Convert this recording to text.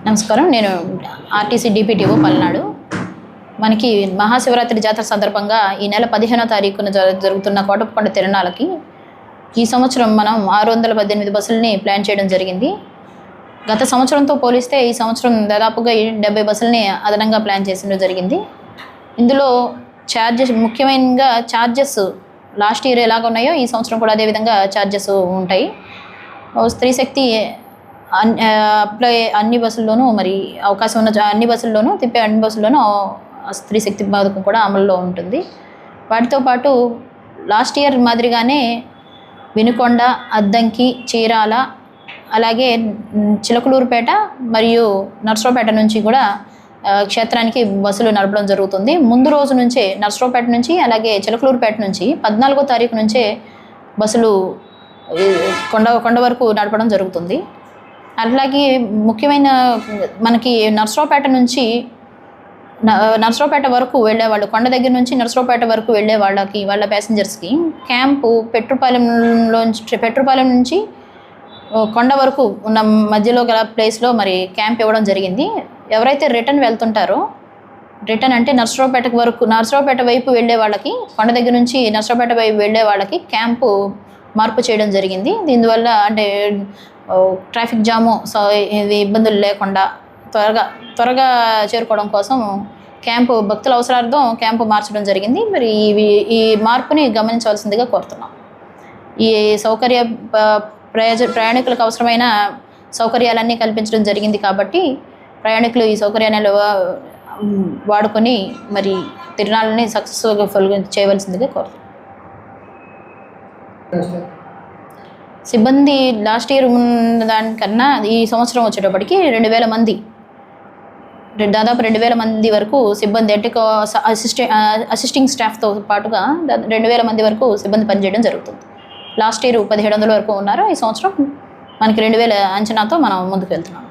నమస్కారం. నేను RTC DPTO Palnadu. మనకి మహాశివరాత్రి జాతర సందర్భంగా ఈ నెల 15వ తారీఖున జరుగుతున్న కోటప్పకొండ తిరునాళ్ళకి ఈ సంవత్సరం మనం 618 బస్సులని ప్లాన్ చేయడం జరిగింది. గత సంవత్సరంతో పోలిస్తే ఈ సంవత్సరం దాదాపుగా 70 బస్సులని అదనంగా ప్లాన్ చేసిన జరిగింది. ఇందులో ముఖ్యంగా ఛార్జెస్ లాస్ట్ ఇయర్ ఎలాగ ఉన్నాయో ఈ సంవత్సరం కూడా అదేవిధంగా ఛార్జెస్ ఉంటాయి. స్త్రీ శక్తి అప్లై అన్ని బస్సుల్లోనూ మరి అవకాశం ఉన్న అన్ని బస్సుల్లోనూ తిప్పే అన్ని బస్సుల్లోనూ స్త్రీ శక్తి పథకం కూడా అమల్లో ఉంటుంది. వాటితో పాటు లాస్ట్ ఇయర్ మాదిరిగానే వినుకొండ, అద్దంకి, చీరాల, అలాగే చిలకలూరుపేట మరియు నర్సరావుపేట నుంచి కూడా క్షేత్రానికి బస్సులు నడపడం జరుగుతుంది. ముందు రోజు నుంచే నర్సరావుపేట నుంచి అలాగే చిలకలూరుపేట నుంచి 14వ తారీఖు నుంచే బస్సులు కొండ వరకు నడపడం జరుగుతుంది. అలాగే ముఖ్యమైన మనకి నర్సరావుపేట వరకు వెళ్ళేవాళ్ళు, కొండ దగ్గర నుంచి నర్సరావుపేట వరకు వెళ్ళే వాళ్ళ ప్యాసింజర్స్కి క్యాంపు పెట్రుపాలెం నుంచి కొండ వరకు ఉన్న మధ్యలో గల ప్లేస్లో మరి క్యాంప్ ఇవ్వడం జరిగింది. ఎవరైతే రిటర్న్ వెళ్తుంటారో, రిటర్న్ అంటే నర్సరావుపేట వైపు వెళ్ళే వాళ్ళకి, కొండ దగ్గర నుంచి నర్సరావుపేట వైపు వెళ్ళే వాళ్ళకి క్యాంపు మార్పు చేయడం జరిగింది. దీనివల్ల అంటే ట్రాఫిక్ జాము ఇది ఇబ్బందులు లేకుండా త్వరగా చేరుకోవడం కోసం భక్తుల అవసరార్థం క్యాంపు మార్చడం జరిగింది. మరి ఈ మార్పుని గమనించవలసిందిగా కోరుతున్నాం. ఈ ప్రయాణికులకు అవసరమైన సౌకర్యాలన్నీ కల్పించడం జరిగింది కాబట్టి ప్రయాణికులు ఈ సౌకర్యాన్ని వాడుకొని మరి తిరునాళ్ళని సక్సెస్ఫుల్గా చేయవలసిందిగా కోరుతున్నాం. సిబ్బంది లాస్ట్ ఇయర్ ఉన్న దానికన్నా ఈ సంవత్సరం వచ్చేటప్పటికి 2000 మంది, దాదాపు 2000 మంది వరకు సిబ్బంది అంటే అసిస్టింగ్ స్టాఫ్తో పాటుగా 2000 మంది వరకు సిబ్బంది పనిచేయడం జరుగుతుంది. లాస్ట్ ఇయర్ 1700 వరకు ఉన్నారు. ఈ సంవత్సరం మనకి 2000 అంచనాతో మనం ముందుకు వెళ్తున్నాం.